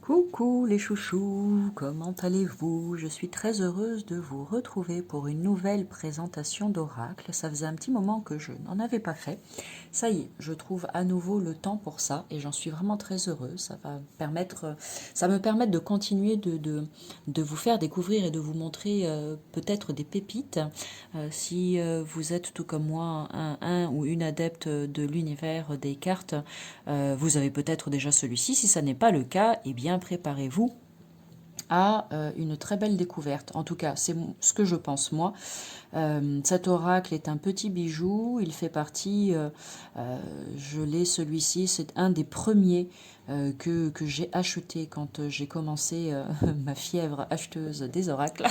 Coucou les chouchous, comment allez-vous? Je suis très heureuse de vous retrouver pour une nouvelle présentation d'oracle. Ça faisait un petit moment que je n'en avais pas fait. Ça y est, je trouve à nouveau le temps pour ça et j'en suis vraiment très heureuse. Ça me permet de continuer de vous faire découvrir et de vous montrer peut-être des pépites. Si vous êtes tout comme moi un ou une adepte de l'univers des cartes, vous avez peut-être déjà celui-ci. Si ça n'est pas le cas, eh bien préparez-vous à une très belle découverte. En tout cas, c'est ce que je pense moi. Cet oracle est un petit bijou. Il fait partie, je l'ai celui-ci, c'est un des premiers que j'ai acheté quand j'ai commencé ma fièvre acheteuse des oracles.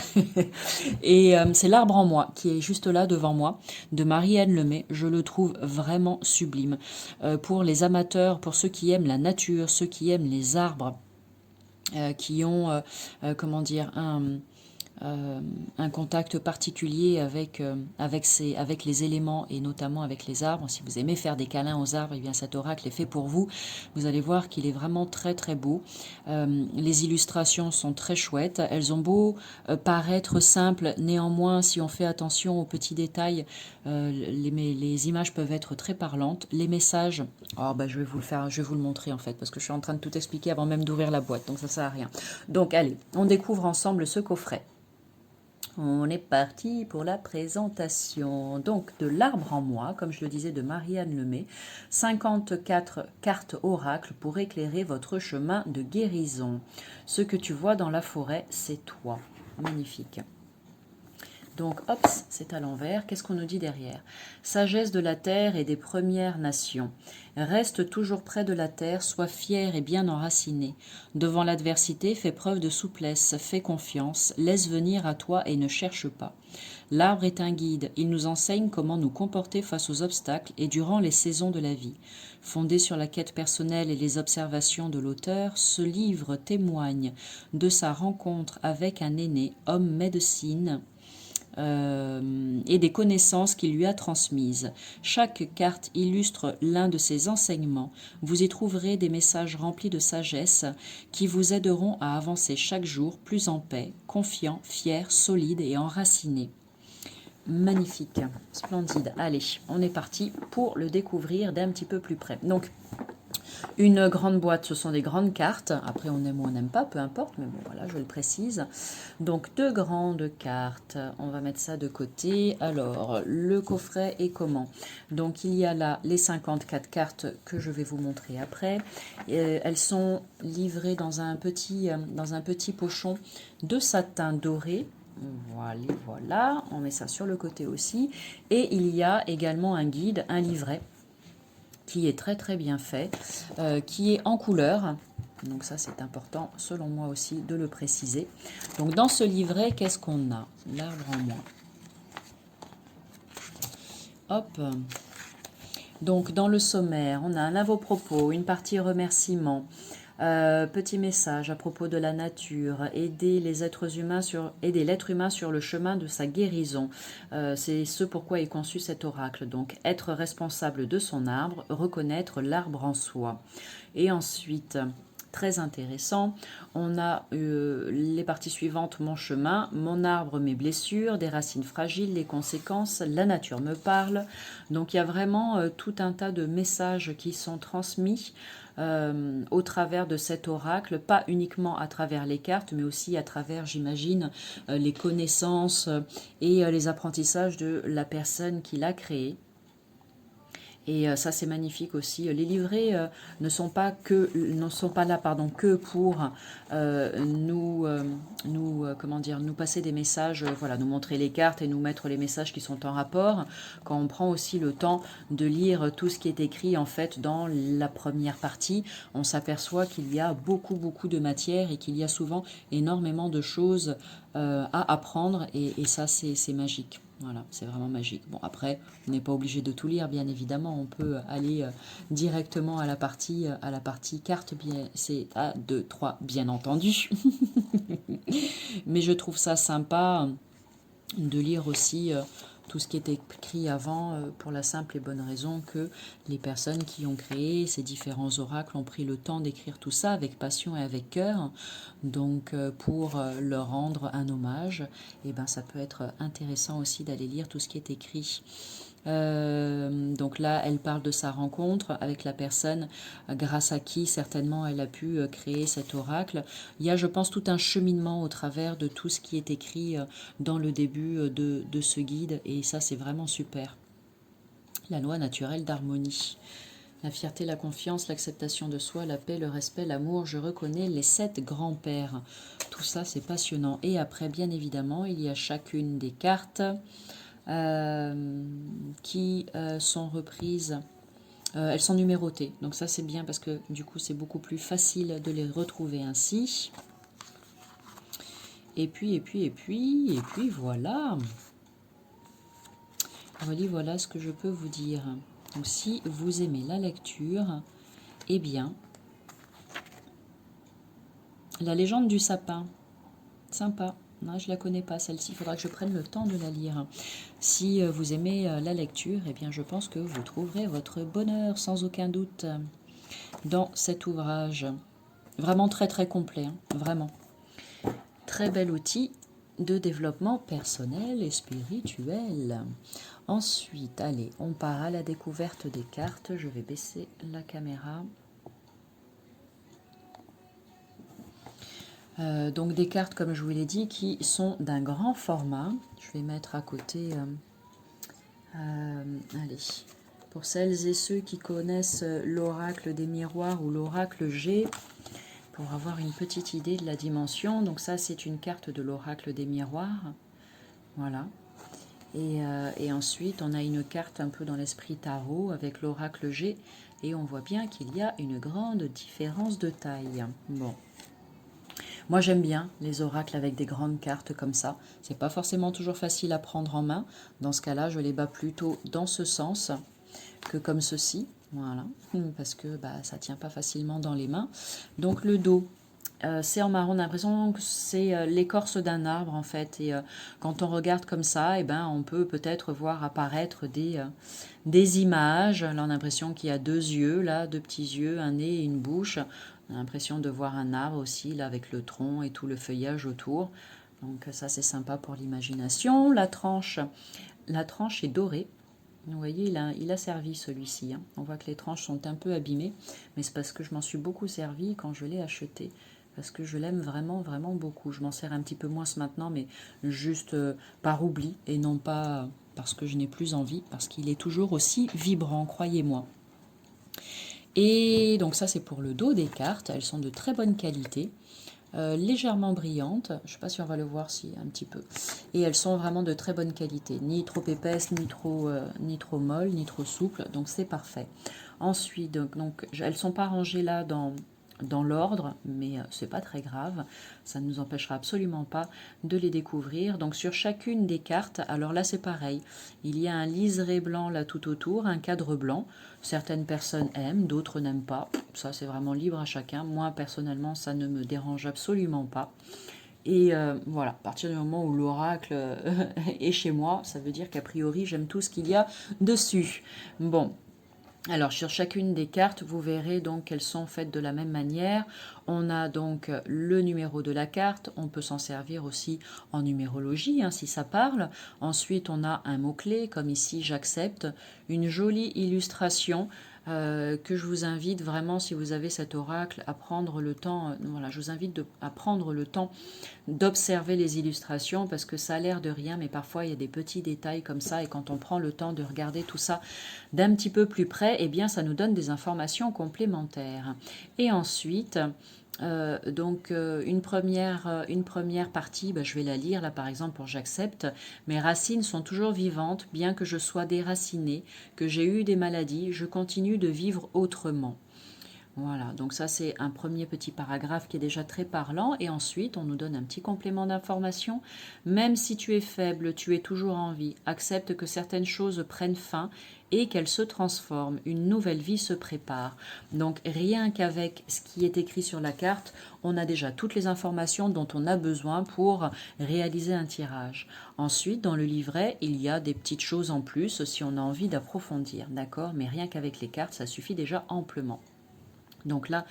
Et c'est l'arbre en moi qui est juste là devant moi, de Marie-Anne Lemay. Je le trouve vraiment sublime. Pour les amateurs, pour ceux qui aiment la nature, ceux qui aiment les arbres, qui ont, comment dire, un contact particulier avec les éléments et notamment avec les arbres. Si vous aimez faire des câlins aux arbres, eh bien cet oracle est fait pour vous. Vous allez voir qu'il est vraiment très très beau. Les illustrations sont très chouettes. Elles ont beau paraître simples, néanmoins si on fait attention aux petits détails, les images peuvent être très parlantes. Les messages, je vais vous le faire, je vais vous le montrer en fait parce que je suis en train de tout expliquer avant même d'ouvrir la boîte, donc ça sert à rien. Donc allez, on découvre ensemble ce coffret. On est parti pour la présentation. Donc, de l'arbre en moi, comme je le disais, de Marie-Anne Lemay, 54 cartes oracles pour éclairer votre chemin de guérison. Ce que tu vois dans la forêt, c'est toi. Magnifique. Donc, hop, c'est à l'envers. Qu'est-ce qu'on nous dit derrière? Sagesse de la terre et des premières nations. Reste toujours près de la terre, sois fier et bien enraciné. Devant l'adversité, fais preuve de souplesse, fais confiance, laisse venir à toi et ne cherche pas. L'arbre est un guide, il nous enseigne comment nous comporter face aux obstacles et durant les saisons de la vie. Fondé sur la quête personnelle et les observations de l'auteur, ce livre témoigne de sa rencontre avec un aîné, homme médecine, et des connaissances qu'il lui a transmises. Chaque carte illustre l'un de ses enseignements. Vous y trouverez des messages remplis de sagesse qui vous aideront à avancer chaque jour plus en paix, confiant, fier, solide et enraciné. Magnifique, splendide. Allez, on est parti pour le découvrir d'un petit peu plus près. Donc, une grande boîte, ce sont des grandes cartes. Après, on aime ou on n'aime pas, peu importe, mais bon, voilà, je le précise. Donc, deux grandes cartes. On va mettre ça de côté. Alors, le coffret est comment? Donc, il y a là les 54 cartes que je vais vous montrer après. Elles sont livrées dans un petit pochon de satin doré. Voilà, on met ça sur le côté aussi. Et il y a également un guide, un livret, qui est très très bien fait, qui est en couleur. Donc ça c'est important selon moi aussi de le préciser. Donc dans ce livret, qu'est-ce qu'on a? L'arbre en moi. Hop. Donc dans le sommaire, on a un avant-propos, une partie remerciement, petit message à propos de la nature, aider l'être humain sur le chemin de sa guérison. C'est ce pourquoi est conçu cet oracle. Donc être responsable de son arbre, reconnaître l'arbre en soi. Et ensuite, très intéressant, on a les parties suivantes: mon chemin, mon arbre, mes blessures, des racines fragiles, les conséquences, la nature me parle. Donc il y a vraiment tout un tas de messages qui sont transmis au travers de cet oracle, pas uniquement à travers les cartes, mais aussi à travers, j'imagine, les connaissances et les apprentissages de la personne qui l'a créé. Et ça c'est magnifique aussi. Les livrets ne sont pas là que pour nous passer des messages, voilà, nous montrer les cartes et nous mettre les messages qui sont en rapport. Quand on prend aussi le temps de lire tout ce qui est écrit en fait dans la première partie, on s'aperçoit qu'il y a beaucoup de matière et qu'il y a souvent énormément de choses à apprendre et ça c'est magique. Voilà, c'est vraiment magique. Bon, après, on n'est pas obligé de tout lire, bien évidemment. On peut aller directement à la partie carte. C'est à 2, 3, bien entendu. Mais je trouve ça sympa de lire aussi tout ce qui est écrit avant, pour la simple et bonne raison que les personnes qui ont créé ces différents oracles ont pris le temps d'écrire tout ça avec passion et avec cœur. Donc pour leur rendre un hommage, et ben, ça peut être intéressant aussi d'aller lire tout ce qui est écrit. Donc là, elle parle de sa rencontre avec la personne grâce à qui certainement elle a pu créer cet oracle. Il y a, je pense, tout un cheminement au travers de tout ce qui est écrit dans le début de ce guide, et ça, c'est vraiment super. La loi naturelle d'harmonie. La fierté, la confiance, l'acceptation de soi, la paix, le respect, l'amour, je reconnais les 7 grands-pères. Tout ça, c'est passionnant. Et après, bien évidemment, il y a chacune des cartes qui sont reprises. Elles sont numérotées, donc ça c'est bien parce que du coup c'est beaucoup plus facile de les retrouver ainsi. Et puis voilà. Voilà ce que je peux vous dire. Donc si vous aimez la lecture, eh bien, la légende du sapin, sympa. Non, je ne la connais pas celle-ci, il faudra que je prenne le temps de la lire. Si vous aimez la lecture, eh bien je pense que vous trouverez votre bonheur sans aucun doute dans cet ouvrage. Vraiment très très complet, hein, vraiment. Très bel outil de développement personnel et spirituel. Ensuite, allez, on part à la découverte des cartes. Je vais baisser la caméra. Donc des cartes, comme je vous l'ai dit, qui sont d'un grand format. Je vais mettre à côté... allez, pour celles et ceux qui connaissent l'oracle des miroirs ou l'oracle G, pour avoir une petite idée de la dimension. Donc ça, c'est une carte de l'oracle des miroirs. Voilà. Et ensuite, on a une carte un peu dans l'esprit tarot avec l'oracle G. Et on voit bien qu'il y a une grande différence de taille. Bon. Moi, j'aime bien les oracles avec des grandes cartes comme ça. C'est pas forcément toujours facile à prendre en main. Dans ce cas-là, je les bats plutôt dans ce sens que comme ceci. Voilà, parce que ça tient pas facilement dans les mains. Donc le dos, c'est en marron. On a l'impression que c'est l'écorce d'un arbre en fait. Et quand on regarde comme ça, eh ben, on peut peut-être voir apparaître des images. Là, on a l'impression qu'il y a 2 yeux, là, 2 petits yeux, un nez et une bouche. On a l'impression de voir un arbre aussi, là, avec le tronc et tout le feuillage autour. Donc ça, c'est sympa pour l'imagination. La tranche est dorée. Vous voyez, il a servi celui-ci. Hein. On voit que les tranches sont un peu abîmées, mais c'est parce que je m'en suis beaucoup servi quand je l'ai acheté. Parce que je l'aime vraiment, vraiment beaucoup. Je m'en sers un petit peu moins maintenant, mais juste par oubli et non pas parce que je n'ai plus envie, parce qu'il est toujours aussi vibrant, croyez-moi. Et donc ça, c'est pour le dos des cartes. Elles sont de très bonne qualité. Légèrement brillantes, je ne sais pas si on va le voir si un petit peu, et elles sont vraiment de très bonne qualité, ni trop épaisses, ni trop molles, ni trop souples, donc c'est parfait. Ensuite, donc elles ne sont pas rangées là dans l'ordre, mais c'est pas très grave, ça ne nous empêchera absolument pas de les découvrir. Donc sur chacune des cartes, alors là c'est pareil, il y a un liseré blanc là tout autour, un cadre blanc. Certaines personnes aiment, d'autres n'aiment pas. Ça, c'est vraiment libre à chacun. Moi, personnellement, ça ne me dérange absolument pas. Et voilà, à partir du moment où l'oracle est chez moi, ça veut dire qu'a priori, j'aime tout ce qu'il y a dessus. Bon. Alors sur chacune des cartes, vous verrez donc qu'elles sont faites de la même manière. On a donc le numéro de la carte, on peut s'en servir aussi en numérologie hein, si ça parle. Ensuite on a un mot-clé comme ici j'accepte, une jolie illustration que je vous invite vraiment si vous avez cet oracle à prendre le temps, voilà, je vous invite à prendre le temps d'observer les illustrations parce que ça a l'air de rien mais parfois il y a des petits détails comme ça et quand on prend le temps de regarder tout ça d'un petit peu plus près, eh bien ça nous donne des informations complémentaires. Et ensuite, une première partie, je vais la lire là par exemple pour j'accepte. Mes racines sont toujours vivantes, bien que je sois déracinée, que j'ai eu des maladies, je continue de vivre autrement. Voilà, donc ça c'est un premier petit paragraphe qui est déjà très parlant et ensuite on nous donne un petit complément d'information. Même si tu es faible, tu es toujours en vie. Accepte que certaines choses prennent fin et qu'elles se transforment. Une nouvelle vie se prépare. Donc rien qu'avec ce qui est écrit sur la carte, on a déjà toutes les informations dont on a besoin pour réaliser un tirage. Ensuite, dans le livret, il y a des petites choses en plus si on a envie d'approfondir, d'accord? Mais rien qu'avec les cartes, ça suffit déjà amplement. Donc là,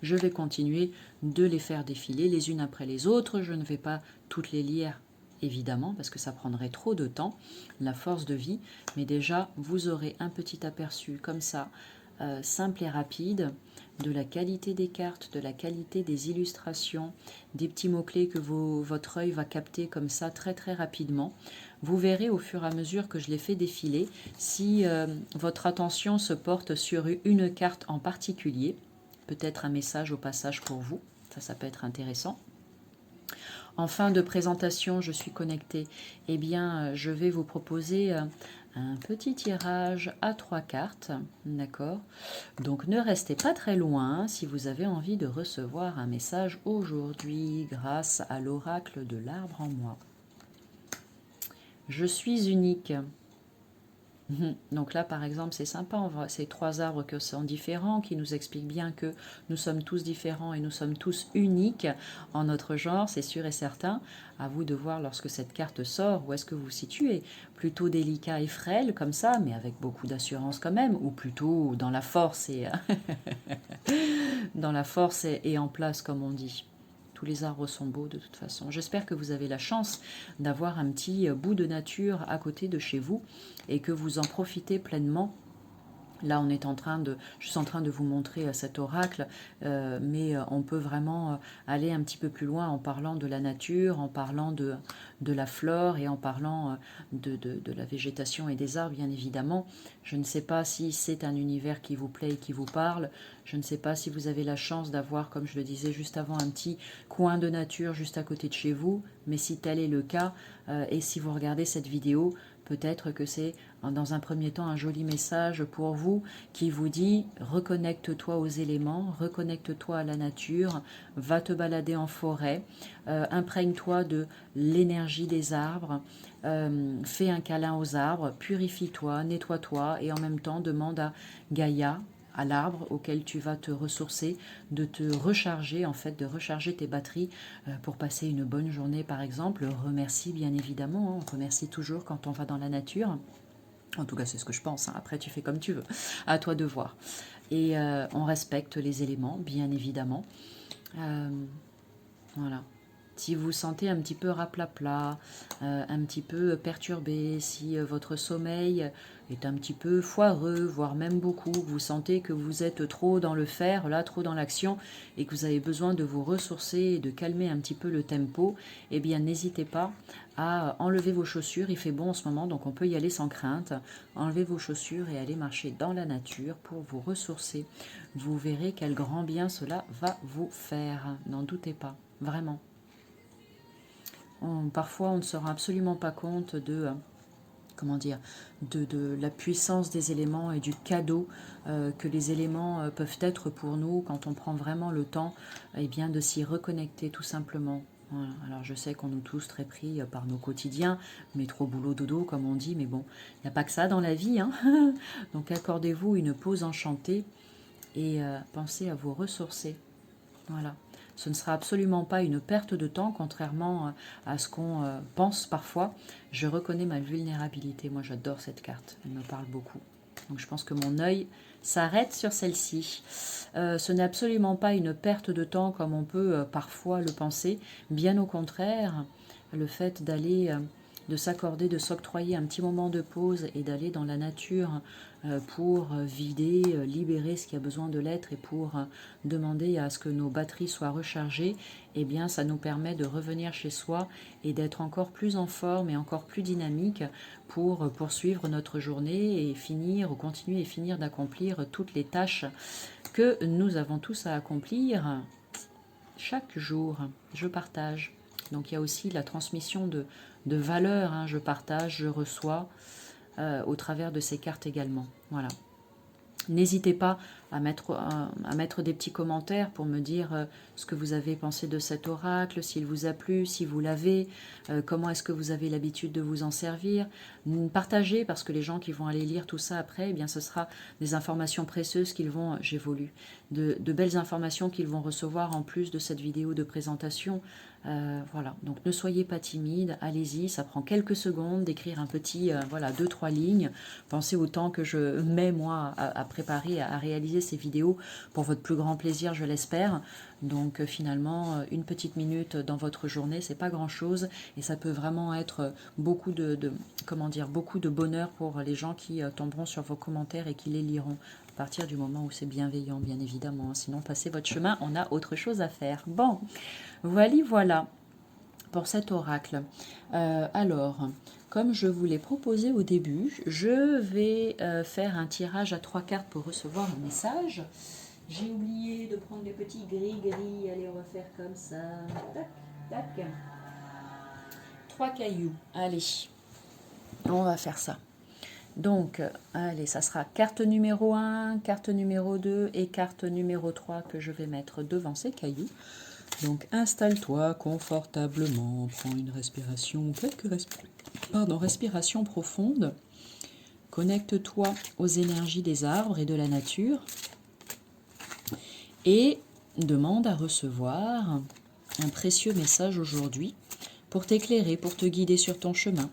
je vais continuer de les faire défiler les unes après les autres. Je ne vais pas toutes les lire, évidemment, parce que ça prendrait trop de temps, la force de vie. Mais déjà, vous aurez un petit aperçu comme ça, simple et rapide, de la qualité des cartes, de la qualité des illustrations, des petits mots-clés que votre œil va capter comme ça très très rapidement. Vous verrez au fur et à mesure que je les fais défiler si votre attention se porte sur une carte en particulier. Peut-être un message au passage pour vous, ça peut être intéressant. En fin de présentation, je suis connectée, eh bien, je vais vous proposer un petit tirage à 3 cartes, d'accord? Donc ne restez pas très loin si vous avez envie de recevoir un message aujourd'hui grâce à l'oracle de l'arbre en moi. Je suis unique. Donc là, par exemple, c'est sympa, ces 3 arbres qui sont différents, qui nous expliquent bien que nous sommes tous différents et nous sommes tous uniques en notre genre, c'est sûr et certain. À vous de voir lorsque cette carte sort, où est-ce que vous vous situez. Plutôt délicat et frêle comme ça, mais avec beaucoup d'assurance quand même, ou plutôt dans la force et, dans la force et en place, comme on dit. Tous les arbres sont beaux de toute façon. J'espère que vous avez la chance d'avoir un petit bout de nature à côté de chez vous et que vous en profitez pleinement. Là, je suis en train de vous montrer cet oracle, mais on peut vraiment aller un petit peu plus loin en parlant de la nature, en parlant de la flore et en parlant de la végétation et des arbres, bien évidemment. Je ne sais pas si c'est un univers qui vous plaît et qui vous parle. Je ne sais pas si vous avez la chance d'avoir, comme je le disais juste avant, un petit coin de nature juste à côté de chez vous. Mais si tel est le cas, et si vous regardez cette vidéo, peut-être que c'est dans un premier temps un joli message pour vous qui vous dit reconnecte-toi aux éléments, reconnecte-toi à la nature, va te balader en forêt, imprègne-toi de l'énergie des arbres, fais un câlin aux arbres, purifie-toi, nettoie-toi et en même temps demande à Gaïa, à l'arbre auquel tu vas te ressourcer, de te recharger, en fait, de recharger tes batteries pour passer une bonne journée, par exemple. Remercie, bien évidemment, hein, on remercie toujours quand on va dans la nature. En tout cas, c'est ce que je pense. Hein. Après, tu fais comme tu veux. À toi de voir. Et on respecte les éléments, bien évidemment. Voilà. Si vous vous sentez un petit peu raplapla, un petit peu perturbé, si votre sommeil est un petit peu foireux, voire même beaucoup, vous sentez que vous êtes trop dans le faire, là, trop dans l'action, et que vous avez besoin de vous ressourcer et de calmer un petit peu le tempo, eh bien, n'hésitez pas à enlever vos chaussures. Il fait bon en ce moment, donc on peut y aller sans crainte. Enlevez vos chaussures et allez marcher dans la nature pour vous ressourcer. Vous verrez quel grand bien cela va vous faire. N'en doutez pas, vraiment. Parfois, on ne se rend absolument pas compte de, comment dire, de la puissance des éléments et du cadeau que les éléments peuvent être pour nous quand on prend vraiment le temps bien, de s'y reconnecter tout simplement. Voilà. Alors je sais qu'on est tous très pris par nos quotidiens, métro, boulot, dodo comme on dit, mais bon, il n'y a pas que ça dans la vie. Hein. Donc accordez-vous une pause enchantée et pensez à vous ressourcer. Voilà. Ce ne sera absolument pas une perte de temps, contrairement à ce qu'on pense parfois. Je reconnais ma vulnérabilité. Moi, j'adore cette carte. Elle me parle beaucoup. Donc, je pense que mon œil s'arrête sur celle-ci. Ce n'est absolument pas une perte de temps comme on peut parfois le penser. Bien au contraire, le fait d'aller, de s'accorder, de s'octroyer un petit moment de pause et d'aller dans la nature pour vider, libérer ce qui a besoin de l'être et pour demander à ce que nos batteries soient rechargées, eh bien ça nous permet de revenir chez soi et d'être encore plus en forme et encore plus dynamique pour poursuivre notre journée et finir ou continuer et finir d'accomplir toutes les tâches que nous avons tous à accomplir chaque jour. Je partage. Donc il y a aussi la transmission de valeurs. Hein. Je partage, je reçois au travers de ces cartes également. Voilà. N'hésitez pas à mettre des petits commentaires pour me dire ce que vous avez pensé de cet oracle, s'il vous a plu, si vous l'avez, comment est-ce que vous avez l'habitude de vous en servir. Partagez, parce que les gens qui vont aller lire tout ça après, eh bien, ce sera des informations précieuses qu'ils vont, j'évolue, de belles informations qu'ils vont recevoir en plus de cette vidéo de présentation. Voilà, donc ne soyez pas timide, allez-y, ça prend quelques secondes d'écrire un petit, voilà, 2-3 lignes. Pensez au temps que je mets moi à préparer, à réaliser ces vidéos pour votre plus grand plaisir, je l'espère. Donc finalement, une petite minute dans votre journée, c'est pas grand-chose et ça peut vraiment être beaucoup comment dire, beaucoup de bonheur pour les gens qui tomberont sur vos commentaires et qui les liront. À partir du moment où c'est bienveillant, bien évidemment. Sinon, passez votre chemin, on a autre chose à faire. Bon, voilà pour cet oracle. Alors, comme je vous l'ai proposé au début, je vais faire un tirage à 3 cartes pour recevoir un message. J'ai oublié de prendre les petits gris-gris, à les refaire comme ça. Tac, tac. 3 cailloux. Allez, on va faire ça. Donc, allez, ça sera carte numéro 1, carte numéro 2 et carte numéro 3 que je vais mettre devant ces cailloux. Donc, installe-toi confortablement, prends une respiration, respirations profondes. Connecte-toi aux énergies des arbres et de la nature et demande à recevoir un précieux message aujourd'hui pour t'éclairer, pour te guider sur ton chemin,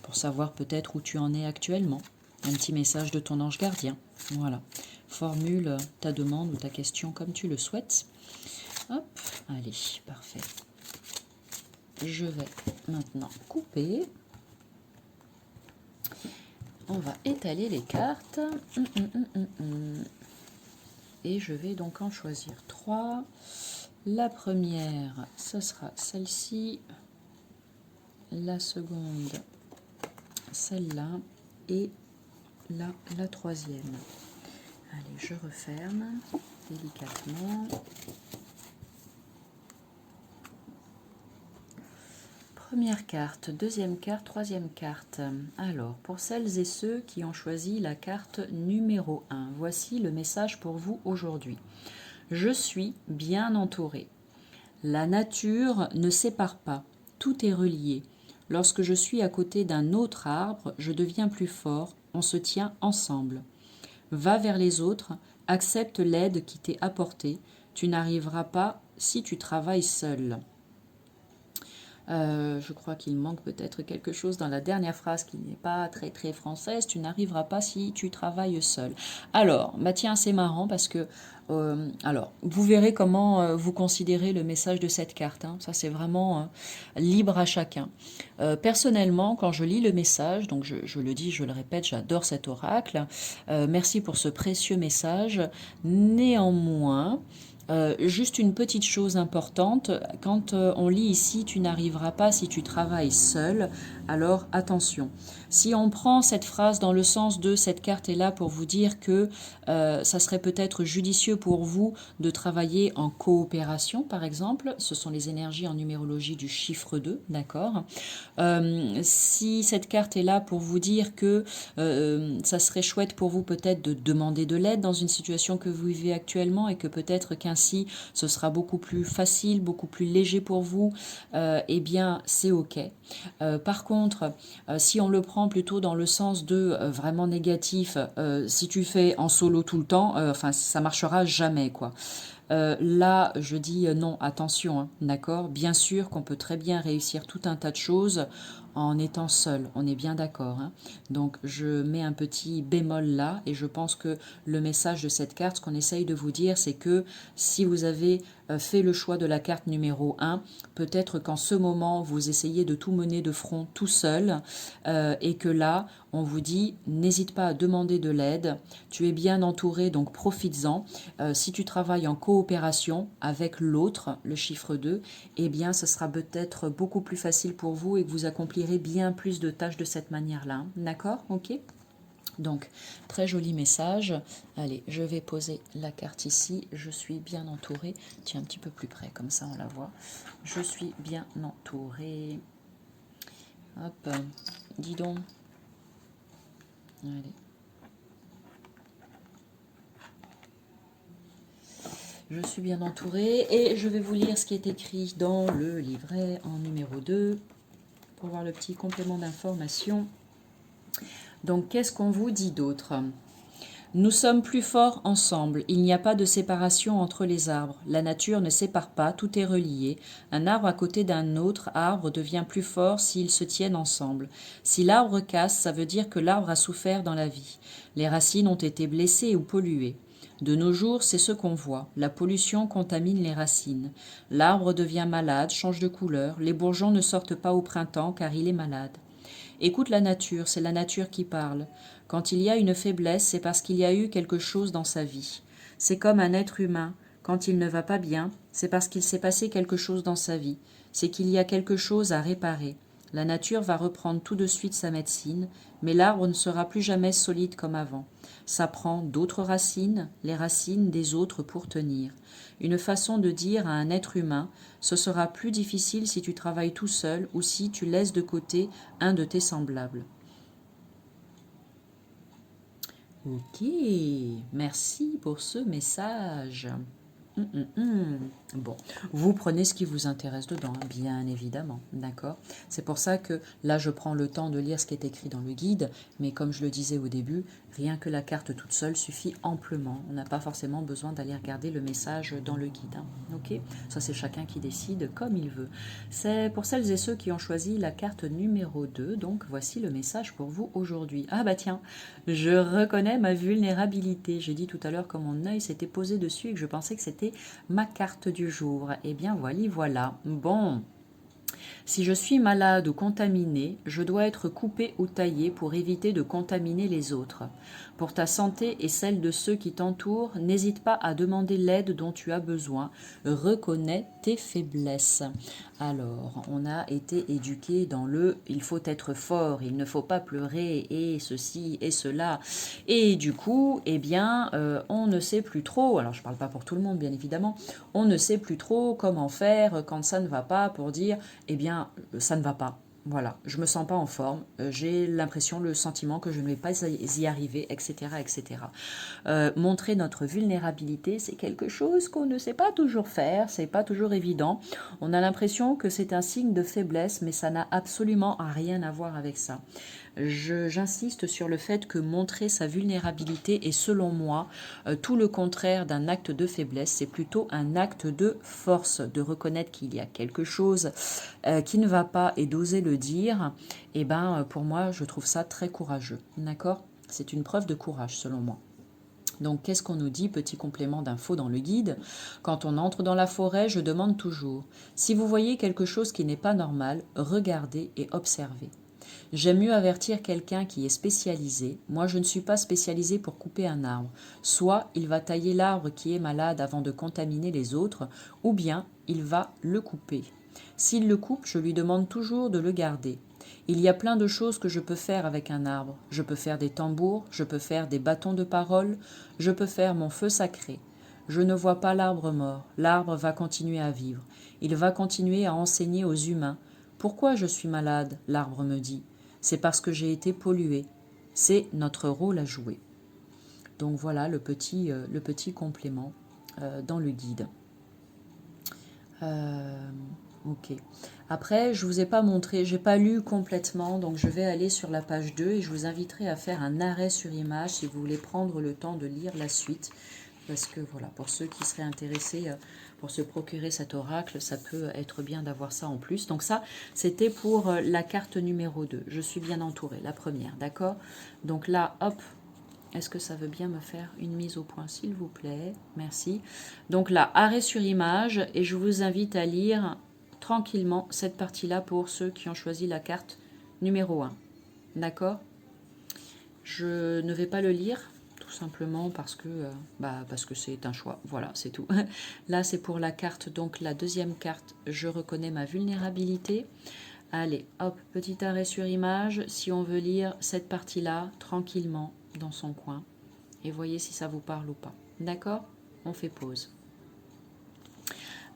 pour savoir peut-être où tu en es actuellement. Un petit message de ton ange gardien. Voilà. Formule ta demande ou ta question comme tu le souhaites. Hop, allez, parfait. Je vais maintenant couper. On va étaler les cartes. Et je vais donc en choisir 3. La première, ce sera celle-ci. La seconde, celle-là. Et là, la troisième. Allez, je referme délicatement. Première carte, deuxième carte, troisième carte. Alors, pour celles et ceux qui ont choisi la carte numéro 1, voici le message pour vous aujourd'hui. Je suis bien entouré. La nature ne sépare pas, tout est relié. Lorsque je suis à côté d'un autre arbre, je deviens plus fort, on se tient ensemble. Va vers les autres, accepte l'aide qui t'est apportée. Tu n'arriveras pas si tu travailles seul. Je crois qu'il manque peut-être quelque chose dans la dernière phrase qui n'est pas très très française. Tu n'arriveras pas si tu travailles seul. Alors, bah tiens, c'est marrant parce que alors, vous verrez comment vous considérez le message de cette carte. Hein. Ça, c'est vraiment libre à chacun. Personnellement, quand je lis le message, donc je le dis, je le répète, j'adore cet oracle. Merci pour ce précieux message. Néanmoins, juste une petite chose importante, quand on lit ici « tu n'arriveras pas si tu travailles seul », alors attention. Si on prend cette phrase dans le sens de « cette carte est là pour vous dire que ça serait peut-être judicieux pour vous de travailler en coopération », par exemple, ce sont les énergies en numérologie du chiffre 2, d'accord. Si cette carte est là pour vous dire que ça serait chouette pour vous peut-être de demander de l'aide dans une situation que vous vivez actuellement et que peut-être qu'ainsi ce sera beaucoup plus facile, beaucoup plus léger pour vous, eh bien c'est ok. Par contre, si on le prend plutôt dans le sens de vraiment négatif, si tu fais en solo tout le temps, enfin ça marchera jamais quoi. Là, je dis non, attention, hein, d'accord. Bien sûr qu'on peut très bien réussir tout un tas de choses en étant seul, on est bien d'accord. Hein. Donc, je mets un petit bémol là et je pense que le message de cette carte, ce qu'on essaye de vous dire, c'est que si vous avez fait le choix de la carte numéro 1, peut-être qu'en ce moment, vous essayez de tout mener de front tout seul et que là, on vous dit, n'hésite pas à demander de l'aide, tu es bien entouré, donc profites-en. Si tu travailles en coopération avec l'autre, le chiffre 2, eh bien, ce sera peut-être beaucoup plus facile pour vous et que vous accomplirez bien plus de tâches de cette manière-là. D'accord? Ok? Donc, très joli message. Allez, je vais poser la carte ici. Je suis bien entourée. Tiens, un petit peu plus près, comme ça on la voit. Je suis bien entourée. Hop, dis donc. Allez. Je suis bien entourée et je vais vous lire ce qui est écrit dans le livret en numéro 2 pour voir le petit complément d'information. Donc, qu'est-ce qu'on vous dit d'autre? Nous sommes plus forts ensemble, il n'y a pas de séparation entre les arbres. La nature ne sépare pas, tout est relié. Un arbre à côté d'un autre arbre devient plus fort s'ils se tiennent ensemble. Si l'arbre casse, ça veut dire que l'arbre a souffert dans la vie. Les racines ont été blessées ou polluées. De nos jours, c'est ce qu'on voit. La pollution contamine les racines. L'arbre devient malade, change de couleur. Les bourgeons ne sortent pas au printemps car il est malade. Écoute la nature, c'est la nature qui parle. Quand il y a une faiblesse, c'est parce qu'il y a eu quelque chose dans sa vie. C'est comme un être humain. Quand il ne va pas bien, c'est parce qu'il s'est passé quelque chose dans sa vie. C'est qu'il y a quelque chose à réparer. La nature va reprendre tout de suite sa médecine, mais l'arbre ne sera plus jamais solide comme avant. Ça prend d'autres racines, les racines des autres pour tenir. Une façon de dire à un être humain, ce sera plus difficile si tu travailles tout seul ou si tu laisses de côté un de tes semblables. Ok, merci pour ce message. Bon, vous prenez ce qui vous intéresse dedans, bien évidemment, d'accord? C'est pour ça que là, je prends le temps de lire ce qui est écrit dans le guide, mais comme je le disais au début, rien que la carte toute seule suffit amplement. On n'a pas forcément besoin d'aller regarder le message dans le guide, hein, ok? Ça, c'est chacun qui décide comme il veut. C'est pour celles et ceux qui ont choisi la carte numéro 2, donc voici le message pour vous aujourd'hui. Ah bah tiens, je reconnais ma vulnérabilité. J'ai dit tout à l'heure que mon œil s'était posé dessus et que je pensais que c'était ma carte du jour. Eh bien, voilà. Bon. Si je suis malade ou contaminé, je dois être coupé ou taillé pour éviter de contaminer les autres. Pour ta santé et celle de ceux qui t'entourent, n'hésite pas à demander l'aide dont tu as besoin. Reconnais tes faiblesses. Alors, on a été éduqué dans le « il faut être fort, il ne faut pas pleurer » et ceci et cela. Et du coup, eh bien, on ne sait plus trop, alors je ne parle pas pour tout le monde bien évidemment, on ne sait plus trop comment faire quand ça ne va pas pour dire « eh bien, ça ne va pas ». Voilà, je me sens pas en forme, j'ai l'impression, le sentiment que je ne vais pas y arriver, etc., etc. Montrer notre vulnérabilité, c'est quelque chose qu'on ne sait pas toujours faire, c'est pas toujours évident. On a l'impression que c'est un signe de faiblesse, mais ça n'a absolument rien à voir avec ça. J'insiste sur le fait que montrer sa vulnérabilité est, selon moi, tout le contraire d'un acte de faiblesse. C'est plutôt un acte de force, de reconnaître qu'il y a quelque chose qui ne va pas et d'oser le dire. Et ben, pour moi, je trouve ça très courageux. D'accord ? C'est une preuve de courage, selon moi. Donc, qu'est-ce qu'on nous dit? Petit complément d'info dans le guide. Quand on entre dans la forêt, je demande toujours, si vous voyez quelque chose qui n'est pas normal, regardez et observez. J'aime mieux avertir quelqu'un qui est spécialisé. Moi, je ne suis pas spécialisé pour couper un arbre. Soit il va tailler l'arbre qui est malade avant de contaminer les autres, ou bien il va le couper. S'il le coupe, je lui demande toujours de le garder. Il y a plein de choses que je peux faire avec un arbre. Je peux faire des tambours, je peux faire des bâtons de parole, je peux faire mon feu sacré. Je ne vois pas l'arbre mort. L'arbre va continuer à vivre. Il va continuer à enseigner aux humains. Pourquoi je suis malade? L'arbre me dit. C'est parce que j'ai été pollué. C'est notre rôle à jouer. Donc voilà le petit complément dans le guide. Ok. Après, je vous ai pas montré, j'ai pas lu complètement, donc je vais aller sur la page 2 et je vous inviterai à faire un arrêt sur image si vous voulez prendre le temps de lire la suite. Parce que voilà, pour ceux qui seraient intéressés pour se procurer cet oracle, ça peut être bien d'avoir ça en plus. Donc ça, c'était pour la carte numéro 2. Je suis bien entourée, la première, d'accord? Donc là, hop, est-ce que ça veut bien me faire une mise au point, s'il vous plaît? Merci. Donc là, arrêt sur image, et je vous invite à lire tranquillement cette partie-là pour ceux qui ont choisi la carte numéro 1. D'accord? Je ne vais pas le lire, tout simplement parce que c'est un choix. Voilà, c'est tout. Là, c'est pour la carte, donc la deuxième carte, je reconnais ma vulnérabilité. Allez, hop, petit arrêt sur image, si on veut lire cette partie-là, tranquillement, dans son coin. Et voyez si ça vous parle ou pas. D'accord? On fait pause.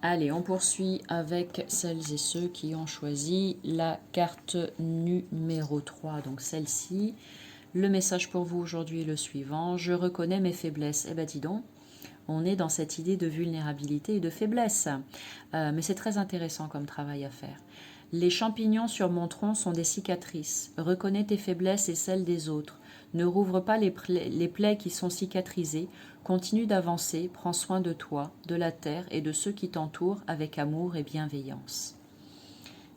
Allez, on poursuit avec celles et ceux qui ont choisi la carte numéro 3, donc celle-ci. Le message pour vous aujourd'hui est le suivant. Je reconnais mes faiblesses. Eh ben dis donc, On est dans cette idée de vulnérabilité et de faiblesse. Mais c'est très intéressant comme travail à faire. Les champignons sur mon tronc sont des cicatrices. Reconnais tes faiblesses et celles des autres. Ne rouvre pas les plaies qui sont cicatrisées. Continue d'avancer, prends soin de toi, de la terre et de ceux qui t'entourent avec amour et bienveillance.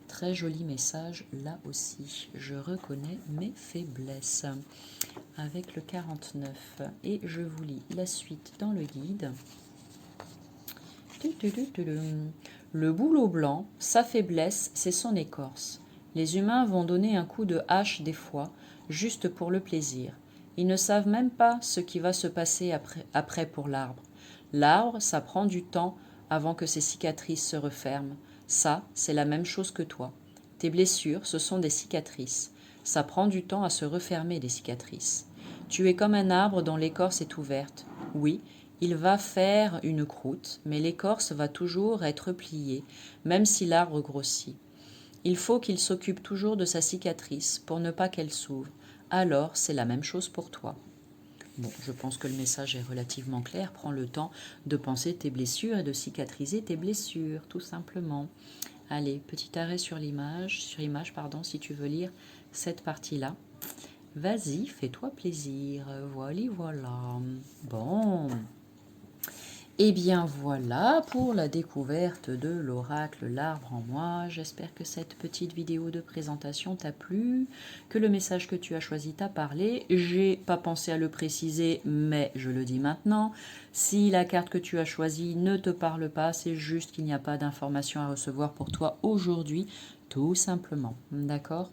Très joli message là aussi. Je reconnais mes faiblesses. Avec le 49. Et je vous lis la suite dans le guide. Le bouleau blanc, sa faiblesse, c'est son écorce. Les humains vont donner un coup de hache des fois, juste pour le plaisir. Ils ne savent même pas ce qui va se passer après pour l'arbre. L'arbre, ça prend du temps avant que ses cicatrices se referment. Ça, c'est la même chose que toi. Tes blessures, ce sont des cicatrices. Ça prend du temps à se refermer des cicatrices. Tu es comme un arbre dont l'écorce est ouverte. Oui, il va faire une croûte, mais l'écorce va toujours être pliée, même si l'arbre grossit. Il faut qu'il s'occupe toujours de sa cicatrice pour ne pas qu'elle s'ouvre. Alors, c'est la même chose pour toi. Bon, je pense que le message est relativement clair. Prends le temps de penser tes blessures et de cicatriser tes blessures, tout simplement. Allez, petit arrêt sur l'image, si tu veux lire cette partie-là. Vas-y, fais-toi plaisir. Voilà. Bon. Et bien voilà pour la découverte de l'oracle L'Arbre en moi. J'espère que cette petite vidéo de présentation t'a plu, que le message que tu as choisi t'a parlé. J'ai pas pensé à le préciser, mais je le dis maintenant. Si la carte que tu as choisie ne te parle pas, c'est juste qu'il n'y a pas d'informations à recevoir pour toi aujourd'hui, tout simplement. D'accord ?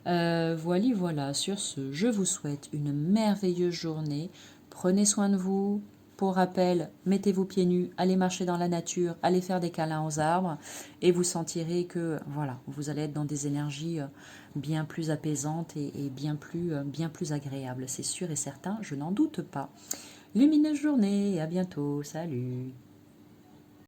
Voilà. Sur ce, je vous souhaite une merveilleuse journée. Prenez soin de vous. Pour rappel, mettez-vous pieds nus, allez marcher dans la nature, allez faire des câlins aux arbres et vous sentirez que voilà, vous allez être dans des énergies bien plus apaisantes et bien plus agréables. C'est sûr et certain, je n'en doute pas. Lumineuse journée, à bientôt, salut.